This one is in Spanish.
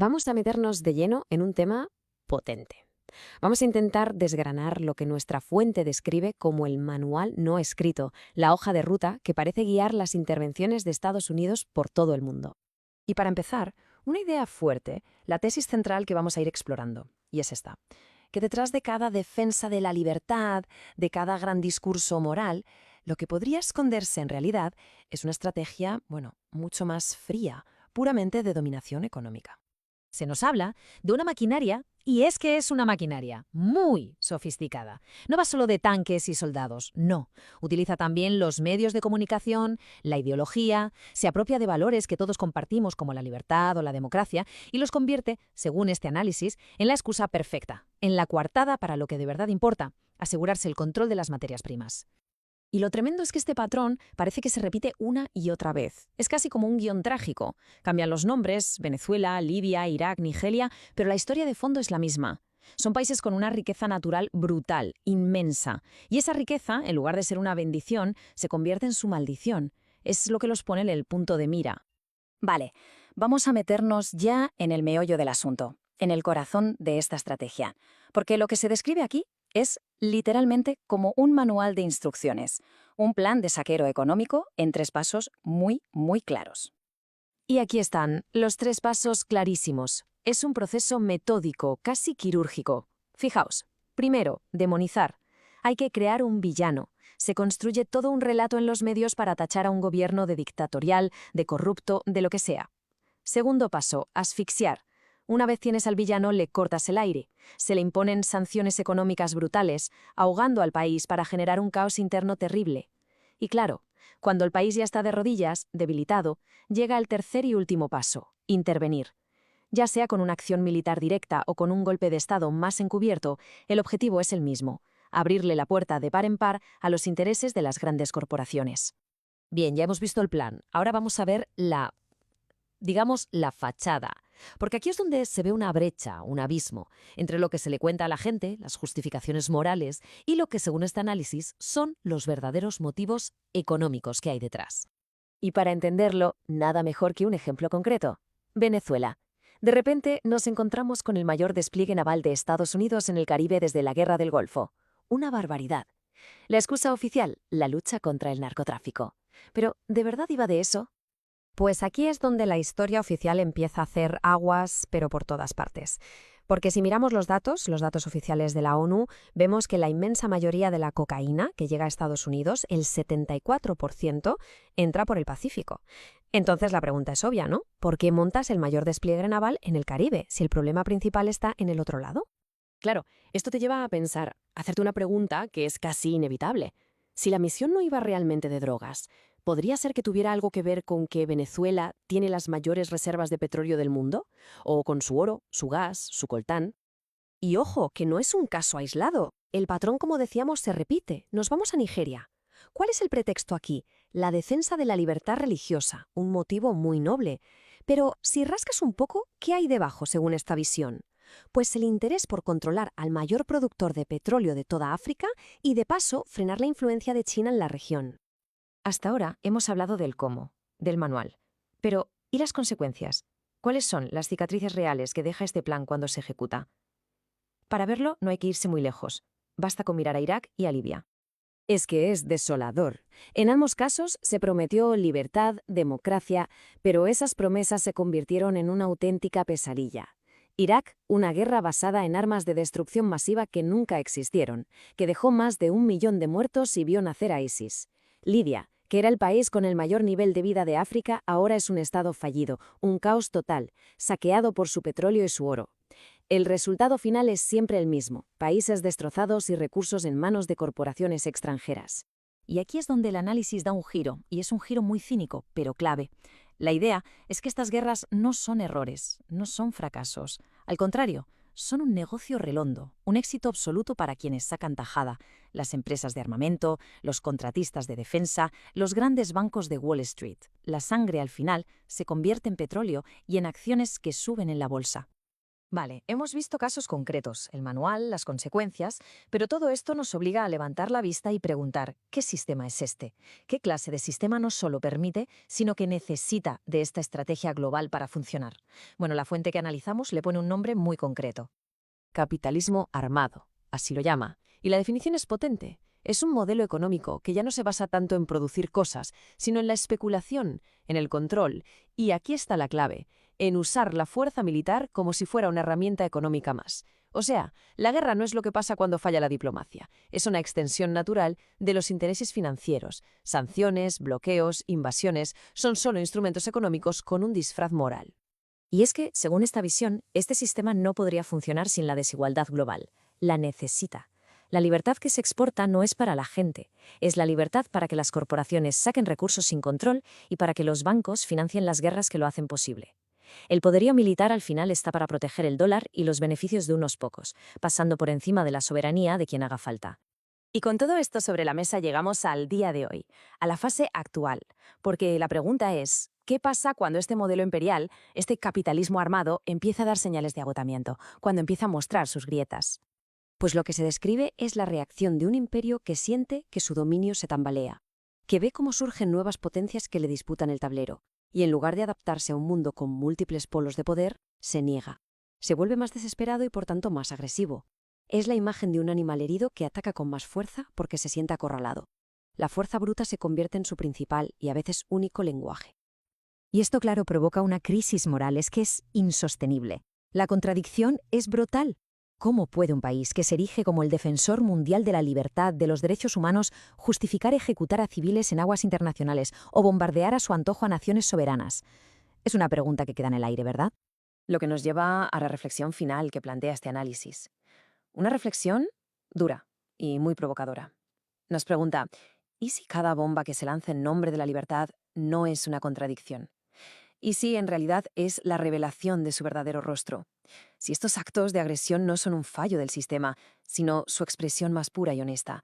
Vamos a meternos de lleno en un tema potente. Vamos a intentar desgranar lo que nuestra fuente describe como el manual no escrito, la hoja de ruta que parece guiar las intervenciones de Estados Unidos por todo el mundo. Y para empezar, una idea fuerte, la tesis central que vamos a ir explorando, y es esta, que detrás de cada defensa de la libertad, de cada gran discurso moral, lo que podría esconderse en realidad es una estrategia, mucho más fría, puramente de dominación económica. Se nos habla de una maquinaria, y es que es una maquinaria muy sofisticada. No va solo de tanques y soldados, no. Utiliza también los medios de comunicación, la ideología, se apropia de valores que todos compartimos como la libertad o la democracia y los convierte, según este análisis, en la excusa perfecta, en la coartada para lo que de verdad importa, asegurarse el control de las materias primas. Y lo tremendo es que este patrón parece que se repite una y otra vez. Es casi como un guión trágico. Cambian los nombres, Venezuela, Libia, Irak, Nigeria, pero la historia de fondo es la misma. Son países con una riqueza natural brutal, inmensa. Y esa riqueza, en lugar de ser una bendición, se convierte en su maldición. Es lo que los pone en el punto de mira. Vale, vamos a meternos ya en el meollo del asunto, en el corazón de esta estrategia, porque lo que se describe aquí es literalmente como un manual de instrucciones, un plan de saqueo económico en 3 pasos muy, muy claros. Y aquí están, los 3 pasos clarísimos. Es un proceso metódico, casi quirúrgico. Fijaos, primero, demonizar. Hay que crear un villano. Se construye todo un relato en los medios para tachar a un gobierno de dictatorial, de corrupto, de lo que sea. Segundo paso, asfixiar. Una vez tienes al villano, le cortas el aire. Se le imponen sanciones económicas brutales, ahogando al país para generar un caos interno terrible. Y claro, cuando el país ya está de rodillas, debilitado, llega el tercer y último paso, intervenir. Ya sea con una acción militar directa o con un golpe de Estado más encubierto, el objetivo es el mismo, abrirle la puerta de par en par a los intereses de las grandes corporaciones. Bien, ya hemos visto el plan. Ahora vamos a ver la fachada. Porque aquí es donde se ve una brecha, un abismo, entre lo que se le cuenta a la gente, las justificaciones morales, y lo que, según este análisis, son los verdaderos motivos económicos que hay detrás. Y para entenderlo, nada mejor que un ejemplo concreto. Venezuela. De repente nos encontramos con el mayor despliegue naval de Estados Unidos en el Caribe desde la Guerra del Golfo. Una barbaridad. La excusa oficial, la lucha contra el narcotráfico. Pero, ¿de verdad iba de eso? Pues aquí es donde la historia oficial empieza a hacer aguas, pero por todas partes. Porque si miramos los datos oficiales de la ONU, vemos que la inmensa mayoría de la cocaína que llega a Estados Unidos, el 74%, entra por el Pacífico. Entonces la pregunta es obvia, ¿no? ¿Por qué montas el mayor despliegue naval en el Caribe si el problema principal está en el otro lado? Claro, esto te lleva a pensar, a hacerte una pregunta que es casi inevitable. Si la misión no iba realmente de drogas, ¿podría ser que tuviera algo que ver con que Venezuela tiene las mayores reservas de petróleo del mundo? ¿O con su oro, su gas, su coltán? Y ojo, que no es un caso aislado. El patrón, como decíamos, se repite. Nos vamos a Nigeria. ¿Cuál es el pretexto aquí? La defensa de la libertad religiosa, un motivo muy noble. Pero si rascas un poco, ¿qué hay debajo según esta visión? Pues el interés por controlar al mayor productor de petróleo de toda África y, de paso, frenar la influencia de China en la región. Hasta ahora hemos hablado del cómo, del manual. Pero, ¿y las consecuencias? ¿Cuáles son las cicatrices reales que deja este plan cuando se ejecuta? Para verlo no hay que irse muy lejos. Basta con mirar a Irak y a Libia. Es que es desolador. En ambos casos se prometió libertad, democracia, pero esas promesas se convirtieron en una auténtica pesadilla. Irak, una guerra basada en armas de destrucción masiva que nunca existieron, que dejó más de 1 millón de muertos y vio nacer a ISIS. Libia, que era el país con el mayor nivel de vida de África, ahora es un estado fallido, un caos total, saqueado por su petróleo y su oro. El resultado final es siempre el mismo, países destrozados y recursos en manos de corporaciones extranjeras. Y aquí es donde el análisis da un giro, y es un giro muy cínico, pero clave. La idea es que estas guerras no son errores, no son fracasos. Al contrario, son un negocio redondo, un éxito absoluto para quienes sacan tajada, las empresas de armamento, los contratistas de defensa, los grandes bancos de Wall Street. La sangre al final se convierte en petróleo y en acciones que suben en la bolsa. Vale, hemos visto casos concretos, el manual, las consecuencias, pero todo esto nos obliga a levantar la vista y preguntar, ¿qué sistema es este? ¿Qué clase de sistema no solo permite, sino que necesita de esta estrategia global para funcionar? Bueno, la fuente que analizamos le pone un nombre muy concreto. Capitalismo armado, así lo llama. Y la definición es potente. Es un modelo económico que ya no se basa tanto en producir cosas, sino en la especulación, en el control. Y aquí está la clave, en usar la fuerza militar como si fuera una herramienta económica más. O sea, la guerra no es lo que pasa cuando falla la diplomacia, es una extensión natural de los intereses financieros. Sanciones, bloqueos, invasiones son solo instrumentos económicos con un disfraz moral. Y es que, según esta visión, este sistema no podría funcionar sin la desigualdad global. La necesita. La libertad que se exporta no es para la gente, es la libertad para que las corporaciones saquen recursos sin control y para que los bancos financien las guerras que lo hacen posible. El poderío militar al final está para proteger el dólar y los beneficios de unos pocos, pasando por encima de la soberanía de quien haga falta. Y con todo esto sobre la mesa llegamos al día de hoy, a la fase actual, porque la pregunta es, ¿qué pasa cuando este modelo imperial, este capitalismo armado, empieza a dar señales de agotamiento, cuando empieza a mostrar sus grietas? Pues lo que se describe es la reacción de un imperio que siente que su dominio se tambalea, que ve cómo surgen nuevas potencias que le disputan el tablero, y en lugar de adaptarse a un mundo con múltiples polos de poder, se niega. Se vuelve más desesperado y por tanto más agresivo. Es la imagen de un animal herido que ataca con más fuerza porque se siente acorralado. La fuerza bruta se convierte en su principal y a veces único lenguaje. Y esto, claro, provoca una crisis moral, es que es insostenible. La contradicción es brutal. ¿Cómo puede un país que se erige como el defensor mundial de la libertad, de los derechos humanos, justificar ejecutar a civiles en aguas internacionales o bombardear a su antojo a naciones soberanas? Es una pregunta que queda en el aire, ¿verdad? Lo que nos lleva a la reflexión final que plantea este análisis. Una reflexión dura y muy provocadora. Nos pregunta, ¿y si cada bomba que se lanza en nombre de la libertad no es una contradicción? ¿Y si en realidad es la revelación de su verdadero rostro? Si estos actos de agresión no son un fallo del sistema, sino su expresión más pura y honesta.